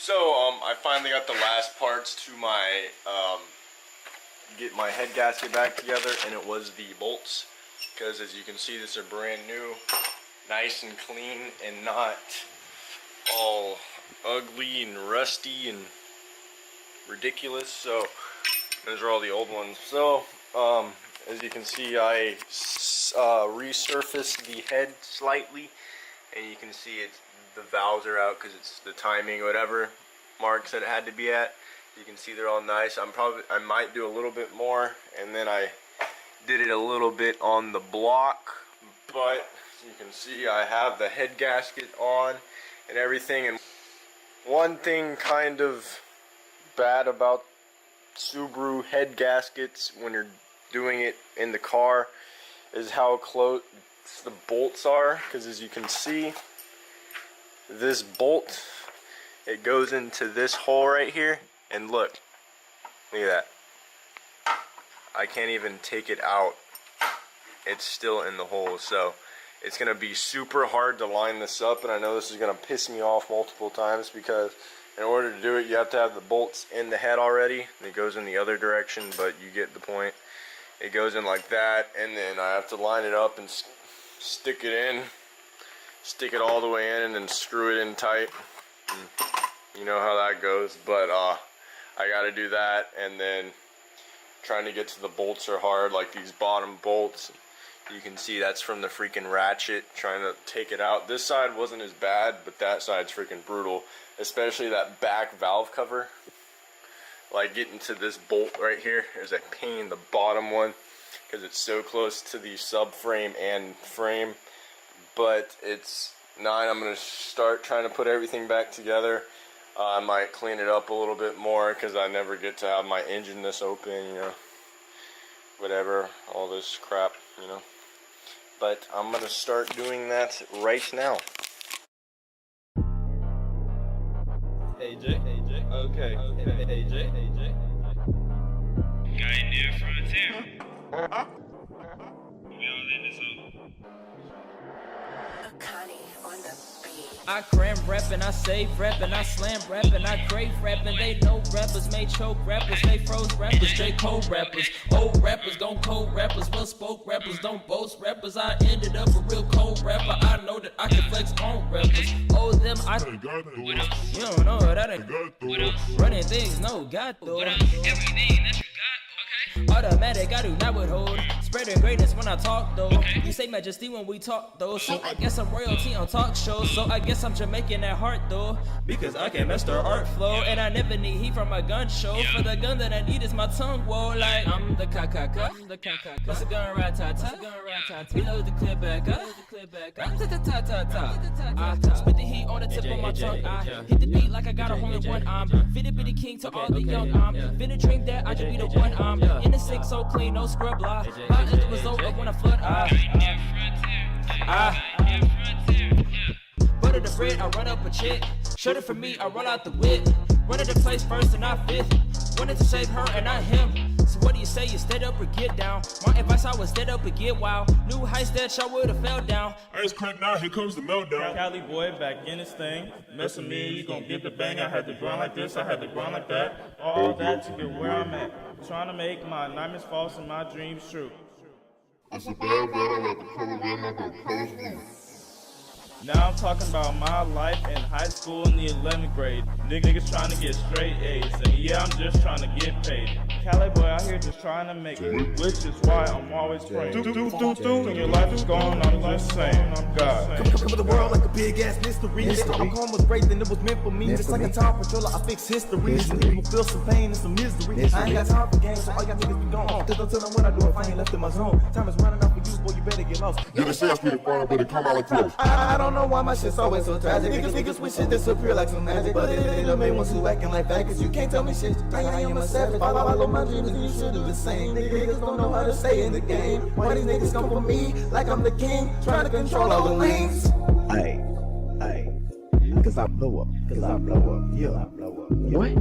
So, I finally got the last parts to my, get my head gasket back together, and it was the bolts. Because as you can see, these are brand new, nice and clean, and not all ugly and rusty and ridiculous. So, those are all the old ones. So, as you can see, I resurfaced the head slightly, and you can see the valves are out because it's the timing, whatever marks that it had to be at. You can see they're all nice. I might do a little bit more, and then I did it a little bit on the block, but as you can see, I have the head gasket on and everything. And one thing kind of bad about Subaru head gaskets when you're doing it in the car is how close the bolts are, because as you can see, this bolt, it goes into this hole right here, and look at that. I can't even take it out. It's still in the hole, so it's gonna be super hard to line this up, and I know this is gonna piss me off multiple times because in order to do it, you have to have the bolts in the head already, and it goes in the other direction, but you get the point. It goes in like that, and then I have to line it up and stick it in, stick it all the way in, and then screw it in tight. And you know how that goes, but I gotta do that, and then trying to get to the bolts are hard, like these bottom bolts. You can see that's from the freaking ratchet, trying to take it out. This side wasn't as bad, but that side's freaking brutal, especially that back valve cover. Like getting to this bolt right here is a pain, the bottom one, because it's so close to the subframe and frame. But it's not. I'm going to start trying to put everything back together. I might clean it up a little bit more because I never get to have my engine this open, you know, whatever, all this crap, you know. But I'm going to start doing that right now. AJ, okay, AJ. Got a new frontier. We all in this hole. I cram rapping, I save rapping, I slam rapping, I crave rapping. They know rappers, made choke rappers, they froze rappers, they cold rappers. Old rappers, gon' cold rappers, well spoke rappers, don't boast rappers. I ended up a real cold rapper. I know that I can flex on rappers. Oh, them, you don't know that ain't running things, no, got though. Everything that you got, okay? Automatic, I do not withhold. Spreading greatness when I talk though. You say majesty when we talk though. So I guess I'm royalty on talk shows. So I guess I'm Jamaican at heart though, because I can master art flow. And I never need heat from my gun show. For the gun that I need is my tongue, whoa. Like I'm the ka-ka-ka, What's a gun rat-ta-ta, reload the clip back up, ta-ta-ta-ta-ta. I spit the heat on the tip of my tongue. I hit the beat like I got a hole in one. I'm fitted bitty king to all the young. I'm finna drink that, I just be the one. I'm in the six so clean, no scrub blah. It was over when I flood. Butter the bread, I run up a chick. Shut it for me, I run out the whip. Run into place first and I fifth. Wanted to save her and not him. So what do you say? You stand up or get down? My advice, I was stand up or get wild. New heights that y'all would've fell down. I just cracked now, here comes the meltdown. Cali boy back in this thing. Mess with me, you gon' get the bang. I had to grind like this, I had to grind like that. All that to get where I'm at. Trying to make my nightmares false and my dreams true. It's a bad battle like the color game of the post blue. Now I'm talking about my life in high school in the 11th grade. Niggas trying to get straight A's, and yeah, I'm just trying to get paid. Cali boy out here just trying to make it, which is why I'm always praying. And your life is gone, I'm just saying, I'm God. Come to the world like a big ass mystery. This home was great, then it was meant for me. Just like a time patroller, I fix history. Some people feel some pain and some misery. I ain't got time for games, so all y'all niggas be gone. Just don't tell them what I do if I ain't left in my zone. Time is running out for you, boy, you better get lost. Yeah, they say I spit it fire, but it come out like close. I don't know why my shit's always so tragic. Niggas wish it disappear like some magic, but it don't make ones who acting like that, cause you can't tell me shit. I am a savage, follow my dreams and you should do the same. Niggas don't know how to stay in the game. Why these niggas come for me like I'm the king, trying to control all the lanes. Hey, cause I blow up, yeah, I blow up. What?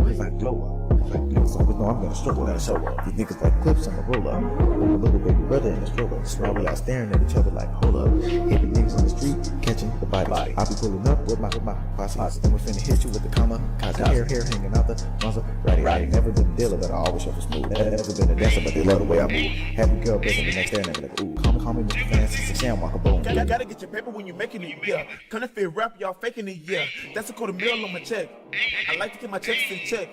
Cause I glow up. Niggas always know I'm gonna struggle, gotta show up. These niggas like clips on the roll up. With my little baby brother in the stroller. That's why we all staring at each other like, hold up. Hitting niggas in the street, catching the body. I be pulling up with my posse. And we're finna hit you with the comma. Cause hair hanging out the muzzle. Right. I ain't never been a dealer, but I always shuffle smooth. Never been a dancer, but they love the way I move. Happy girl breaking the next day and they be like, ooh, call me Mr. Fancy, it's a sham walker, boom. Gotta get your paper when you're making it, yeah. Counterfeit rap, y'all faking it, yeah. That's a $250,000 on my check. I like to get my checks in check.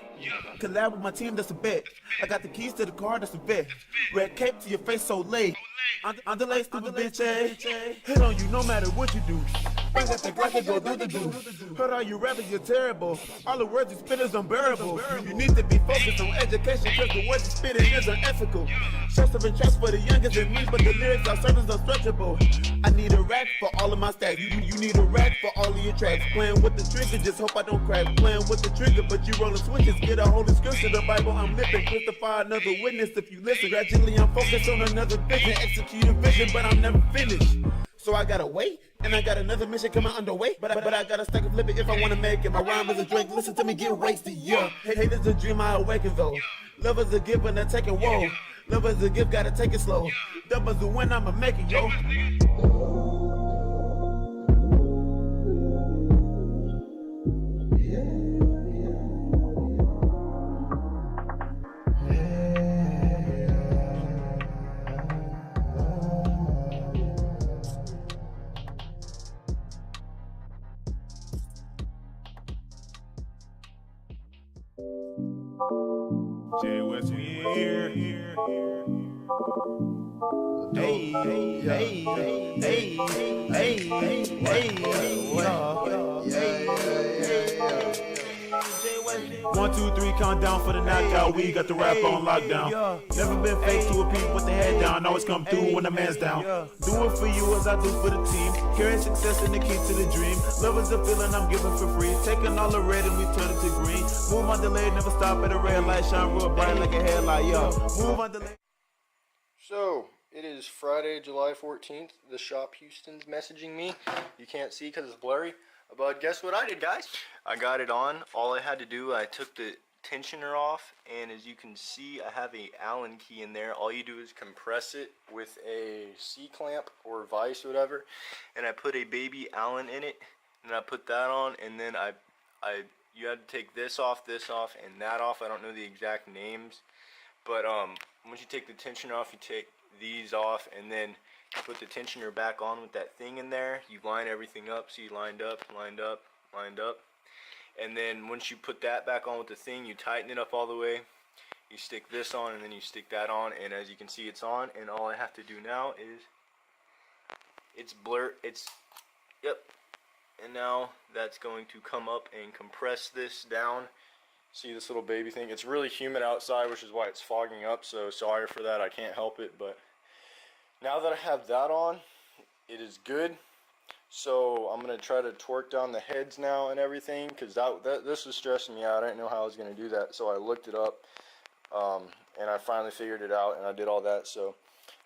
Collab with my team, that's a bet. I got the keys to the car, that's a bet. Red cape to your face so late. Underlay, stupid bitch, eh? Hit on you no matter what you do. Bring up the Glock and go do the do. Heard all you rappers, you're terrible. All the words you spit is unbearable. You need to be focused on education, cause the words you spit is unethical. Shots of interest for the youngest in me, but the lyrics are certain unstretchable. I need a rack for all of my stacks. You need a rack for all of your tracks. Playing with the trigger, just hope I don't crack. Playing with the trigger, but you rolling switches. Get a holy scripture, the Bible I'm living. Crucify another witness if you listen. Gradually I'm focused on another vision. Execute a vision, but I'm never finished. So I gotta wait, and I got another mission coming underway. But I gotta stack a flip it if I wanna make it. My rhyme is a drink, listen to me get wasted, yeah. Hate is a dream I awaken though. Love is a gift and I take it, whoa. Love is a gift, gotta take it slow. Double the win, I'ma make it, yo. Jay West, we here. Hey, hey, hey, hey, hey, hey, hey. 1, 2, 3, count down for the knockout. We got the rap on lockdown. Never been fake to a peep with the head down. Always come through when the man's down. Do it for you as I do for the team. Carry success and the key to the dream. Love is a feeling I'm giving for free. Taking all the red and we turn it to green. Move on delayed, never stop at a red light. Shine real bright like a headlight, yo. Move on delayed. So, it is Friday, July 14th. The shop Houston's messaging me. You can't see because it's blurry. But guess what I did, guys? I got it on. All I had to do, I took the tensioner off. And as you can see, I have a Allen key in there. All you do is compress it with a C-clamp or vise or whatever. And I put a baby Allen in it. And I put that on. And then you had to take this off, and that off. I don't know the exact names. But once you take the tensioner off, you take these off, and then you put the tensioner back on with that thing in there. You line everything up, so you lined up, and then once you put that back on with the thing, you tighten it up all the way. You stick this on, and then you stick that on, and as you can see, it's on. And all I have to do now is yep. And now that's going to come up and compress this down. See this little baby thing? It's really humid outside, which is why it's fogging up, so sorry for that. I can't help it, but now that I have that on, it is good. So I'm going to try to torque down the heads now and everything, because this was stressing me out. I didn't know how I was going to do that, so I looked it up, and I finally figured it out, and I did all that. So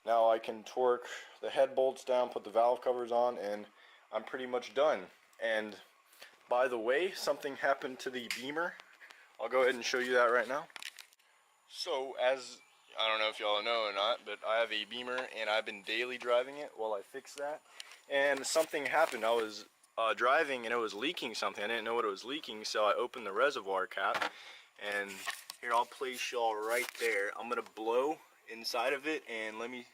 now I can torque the head bolts down, put the valve covers on, and I'm pretty much done. And by the way, something happened to the Beamer. I'll go ahead and show you that right now. So as, I don't know if y'all know or not, but I have a Beamer and I've been daily driving it while I fix that. And something happened. I was driving and it was leaking something. I didn't know what it was leaking, so I opened the reservoir cap. And here, I'll place y'all right there. I'm going to blow inside of it and let me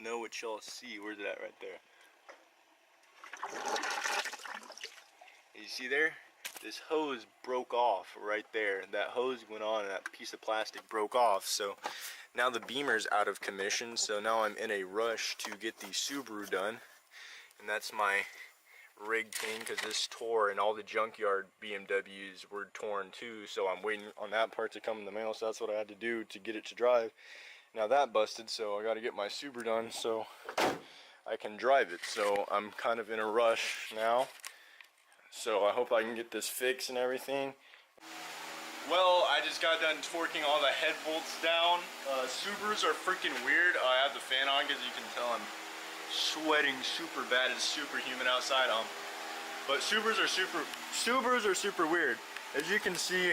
know what y'all see. Where's it at right there? You see there? This hose broke off right there. That hose went on and that piece of plastic broke off. So now the Beamer's out of commission. So now I'm in a rush to get the Subaru done. And that's my rig thing, because this tore and all the junkyard BMWs were torn too. So I'm waiting on that part to come in the mail. So that's what I had to do to get it to drive. Now that busted, so I got to get my Subaru done so I can drive it. So I'm kind of in a rush now. So I hope I can get this fixed and everything. Well, I just got done torquing all the head bolts down. Subarus are freaking weird. I have the fan on because you can tell I'm sweating super bad. It's super humid outside. But Subarus are super weird. As you can see,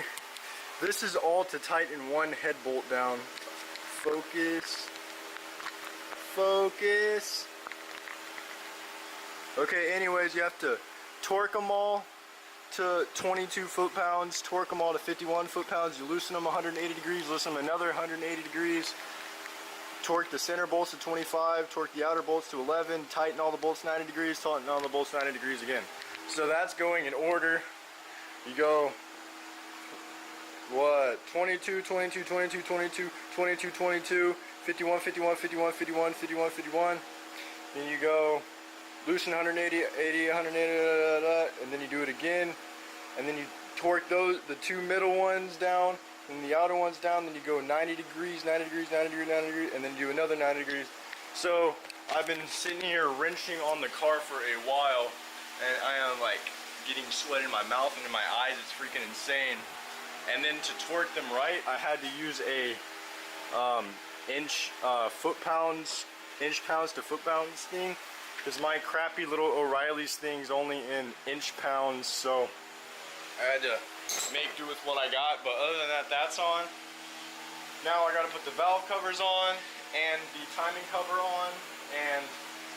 This is all to tighten one head bolt down. Focus. Focus. Okay, anyways, you have to torque them all to 22 foot-pounds, torque them all to 51 foot-pounds. You loosen them 180 degrees, loosen them another 180 degrees. Torque the center bolts to 25, torque the outer bolts to 11, tighten all the bolts 90 degrees, tighten all the bolts 90 degrees again. So that's going in order. You go, what, 22, 22, 22, 22, 22, 22, 51, 51, 51, 51, 51, 51. Then you go loosen 180, 80, 180, and then you do it again. And then you torque those, the two middle ones down, and the outer ones down, then you go 90 degrees, 90 degrees, 90 degrees, 90 degrees, and then you do another 90 degrees. So I've been sitting here wrenching on the car for a while, and I am like getting sweat in my mouth and in my eyes. It's freaking insane. And then to torque them right, I had to use a inch pounds to foot pounds thing, because my crappy little O'Reilly's thing's only in inch pounds, so I had to make do with what I got. But other than that, that's on. Now I gotta put the valve covers on and the timing cover on and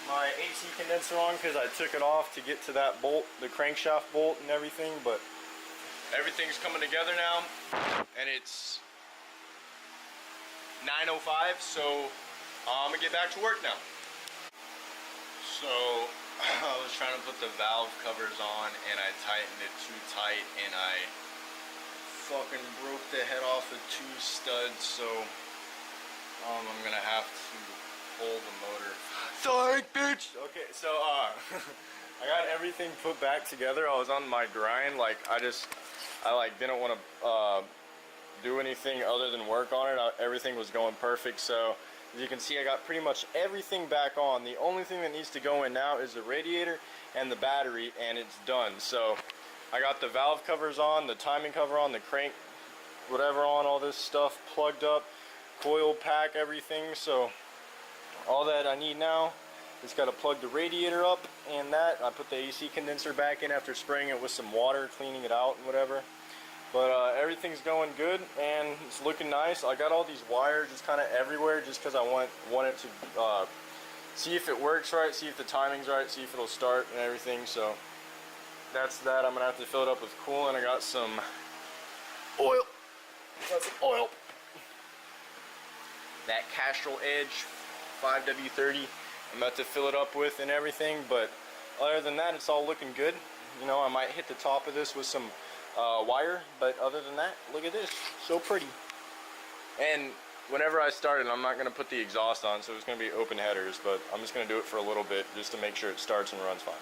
my AC condenser on, because I took it off to get to that bolt, the crankshaft bolt and everything. But everything's coming together now, and it's 9:05, so I'm gonna get back to work now. So I was trying to put the valve covers on and I tightened it too tight and I fucking broke the head off of two studs, so I'm gonna have to pull the motor. Sorry, bitch! Okay, so I got everything put back together. I was on my grind, like I didn't want to do anything other than work on it. Everything was going perfect, so as you can see, I got pretty much everything back on. The only thing that needs to go in now is the radiator and the battery, and it's done. So I got the valve covers on, the timing cover on, the crank, whatever on, all this stuff plugged up, coil pack, everything. So all that I need now is got to plug the radiator up, and that I put the AC condenser back in after spraying it with some water, cleaning it out and whatever. But everything's going good and it's looking nice. I got all these wires just kind of everywhere, just because I want it to see if it works right, see if the timing's right, see if it'll start and everything. So that's that. I'm gonna have to fill it up with coolant. I got some oil. That Castrol Edge 5W30. I'm about to fill it up with and everything. But other than that, it's all looking good. You know, I might hit the top of this with some wire, but other than that, look at this, so pretty. And whenever I started, I'm not going to put the exhaust on, so it's going to be open headers, but I'm just going to do it for a little bit just to make sure it starts and runs fine.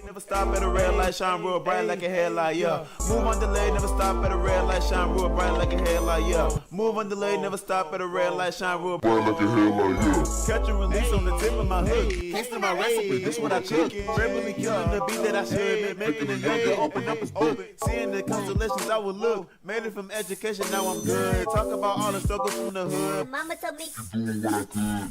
Never stop at a red light, shine real bright like a headlight, yeah. Move on delay, never stop at a red light, shine real bright like a headlight, yeah. Move on delay, never stop at a red light, shine real bright like a headlight, yeah. Catch and release on the tip of my hook. Thanks to my recipe, this what I took. Verbally killing the beat that I should. Making it younger, open up his book. Seeing the constellations I would look. Made it from education, now I'm good. Talk about all the struggles from the hood. Mama told me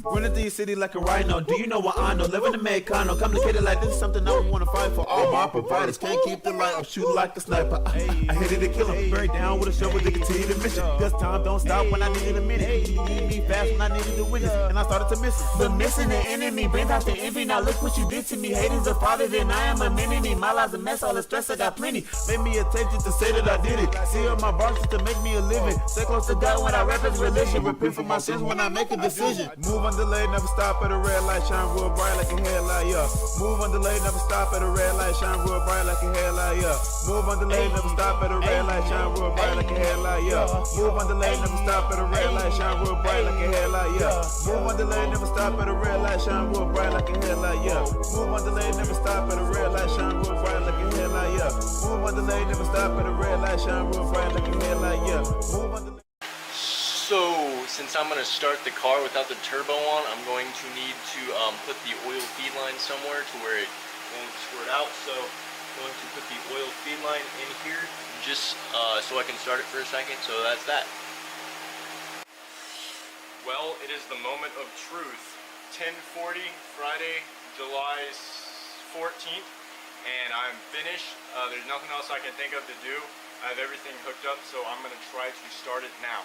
Running through your city like a rhino. Do you know what I know? Living in a Condo. Complicated like this is something I would want to fight for. All my providers can't keep the light. I'm shooting like a sniper. I hit it to kill him. Buried down with a shovel to continue the mission. Cause time don't stop when I needed a minute. You needed me fast when I needed a witness. And I started to miss it. But missing the enemy brings out the envy. Now look what you did to me. Haters are farther than I am a mini. My life's a mess. All the stress I got plenty. Made me a tape just to say that I did it. See up my bars just to make me a living. Stay close to God when I rap as religion. Repent for my sins when I make a decision. Move on delay, never stop at a red light. Shine real bright like a headlight, yeah. Move on delay, never stop at a red light. Shine real bright like a headlight, yeah. Move on delay, never stop at a red light. Shine real bright like a headlight, yeah. Move on delay, never stop at a red light. Shine real bright like a headlight, yeah. Move on delay, never stop at a red light. Shine real bright like a headlight, yeah. Move on delay, never stop at a red light. Shine real bright like a headlight, yeah. Move on delay, never stop at a red light. Shine real bright like a headlight, yeah. Move on delay. So, since I'm going to start the car without the turbo on, I'm going to need to put the oil feed line somewhere to where it won't squirt out. So, I'm going to put the oil feed line in here just so I can start it for a second. So, that's that. Well, it is the moment of truth. 10:40, Friday, July 14th, and I'm finished. There's nothing else I can think of to do. I have everything hooked up, so I'm gonna try to start it now.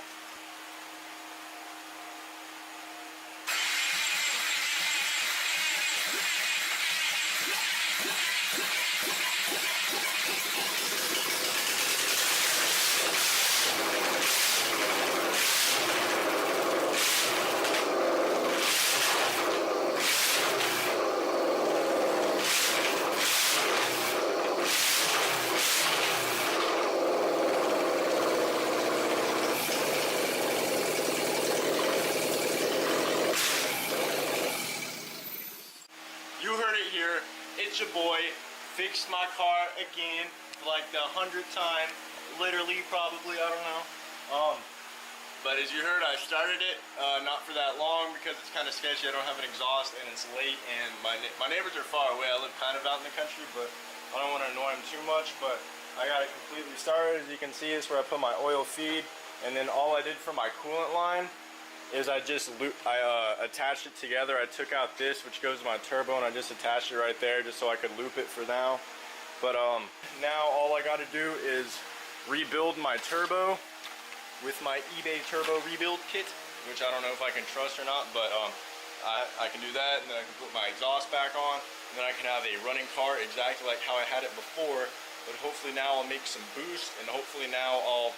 You heard it here. It's your boy. Fixed my car again for like the 100th time. Literally, probably, I don't know. But as you heard, I started it not for that long because it's kind of sketchy. I don't have an exhaust and it's late, and my neighbors are far away. I live kind of out in the country, but I don't want to annoy them too much. But I got it completely started. As you can see, is where I put my oil feed, and then all I did for my coolant line is I attached it together. I took out this, which goes to my turbo, and I just attached it right there just so I could loop it for now. But now all I got to do is rebuild my turbo with my eBay turbo rebuild kit, which I don't know if I can trust or not, but I can do that, and then I can put my exhaust back on, and then I can have a running car exactly like how I had it before. But hopefully now I'll make some boost, and hopefully now I'll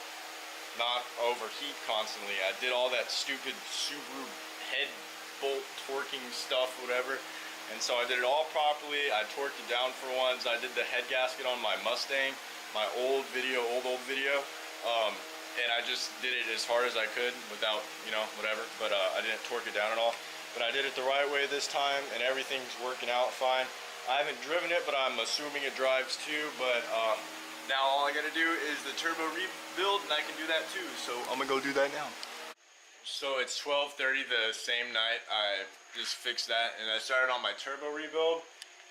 not overheat constantly. I did all that stupid Subaru head bolt torquing stuff, whatever, and so I did it all properly. I torqued it down for once. I did the head gasket on my Mustang, my old video, and I just did it as hard as I could without, you know, whatever, but I didn't torque it down at all. But I did it the right way this time, and everything's working out fine. I haven't driven it, but I'm assuming it drives too. But now all I gotta do is the turbo rebuild, and I can do that too. So I'm gonna go do that now. So it's 12:30 the same night. I just fixed that, and I started on my turbo rebuild,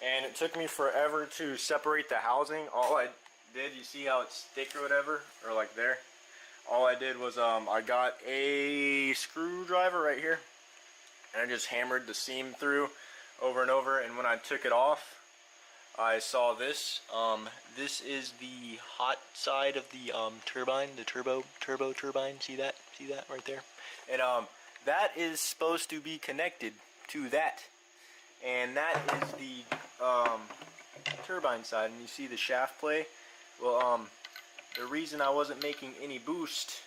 and it took me forever to separate the housing. All I did, you see how it's thick or whatever, or like there? All I did was I got a screwdriver right here, and I just hammered the seam through over and over, and when I took it off, I saw this. This is the hot side of the turbine, the turbo turbine. See that? See that right there? And that is supposed to be connected to that, and that is the turbine side. And you see the shaft play. Well, the reason I wasn't making any boost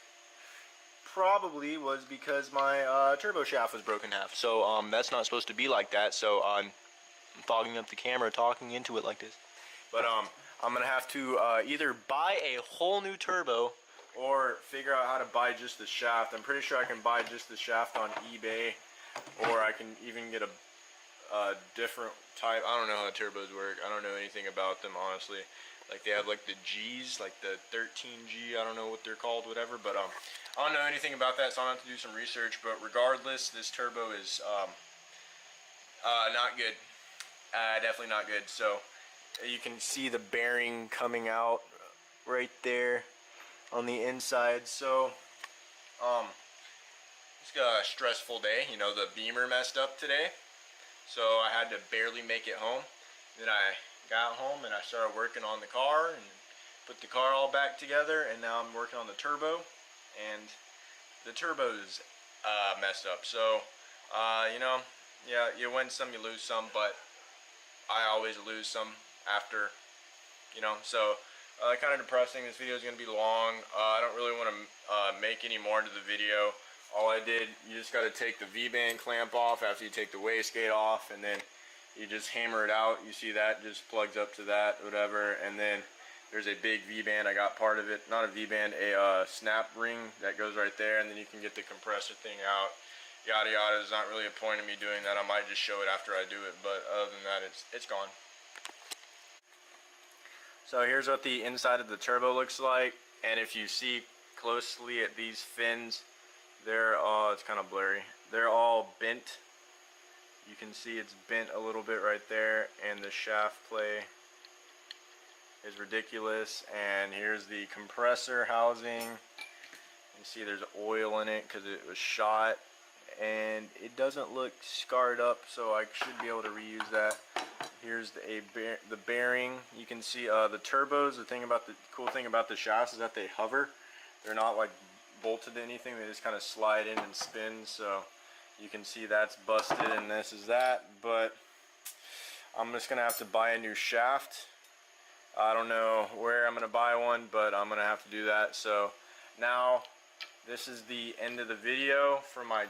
probably was because my turbo shaft was broken in half. So that's not supposed to be like that. So I'm fogging up the camera, talking into it like this. But I'm gonna have to either buy a whole new turbo or figure out how to buy just the shaft. I'm pretty sure I can buy just the shaft on eBay, or I can even get a different type. I don't know how turbos work. I don't know anything about them, honestly. Like, they have like the G's, like the 13G, I don't know what they're called, whatever, but I don't know anything about that, so I'm gonna have to do some research. But regardless, this turbo is not good. Definitely not good. So you can see the bearing coming out right there on the inside. So it's a stressful day. You know, the beamer messed up today, so I had to barely make it home. Then I got home and I started working on the car and put the car all back together, and now I'm working on the turbo, and the turbo's messed up. So you know, yeah, you win some, you lose some, but I always lose some after, you know. So kind of depressing. This video is going to be long. I don't really want to make any more into the video. All I did, you just got to take the V-band clamp off after you take the wastegate off, and then you just hammer it out. You see that just plugs up to that, whatever, and then there's a big V-band. I got part of it, not a V-band, a snap ring that goes right there, and then you can get the compressor thing out. Yada yada. There's not really a point in me doing that. I might just show it after I do it, but other than that, it's gone. So here's what the inside of the turbo looks like, and if you see closely at these fins, they're all, it's kind of blurry, they're all bent. You can see it's bent a little bit right there, and the shaft play is ridiculous. And here's the compressor housing. You see there's oil in it because it was shot, and it doesn't look scarred up, so I should be able to reuse that. Here's the bearing. You can see the turbos. The cool thing about the shafts is that they hover. They're not like bolted to anything. They just kind of slide in and spin. So you can see that's busted and this is that. But I'm just gonna have to buy a new shaft. I don't know where I'm gonna buy one, but I'm gonna have to do that. So now this is the end of the video for my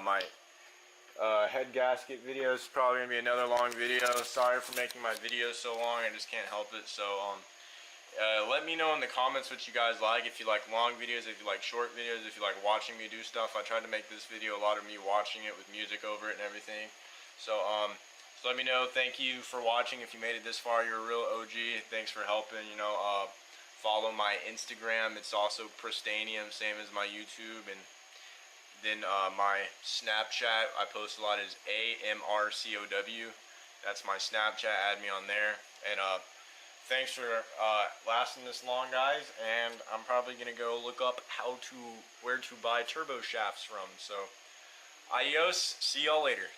my head gasket video. It's probably gonna be another long video. Sorry for making my videos so long, I just can't help it. So let me know in the comments what you guys like. If you like long videos, if you like short videos, if you like watching me do stuff. I tried to make this video a lot of me watching it with music over it and everything. So so let me know. Thank you for watching. If you made it this far, you're a real OG. Thanks for helping. You know, follow my Instagram. It's also Pristanium, same as my YouTube. And then my Snapchat, I post a lot, is AMRCOW. That's my Snapchat. Add me on there. And thanks for lasting this long, guys. And I'm probably gonna go look up where to buy turbo shafts from. So adios. See y'all later.